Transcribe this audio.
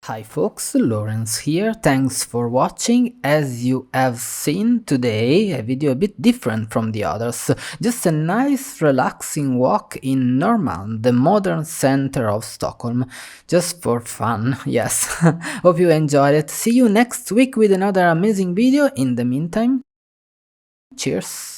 Hi folks, Lawrence here, thanks for watching. As you have seen today, a video a bit different from the others, just a nice relaxing walk in Norrmalm, the modern center of Stockholm, just for fun, yes. Hope you enjoyed it. See you next week with another amazing video. In the meantime, cheers!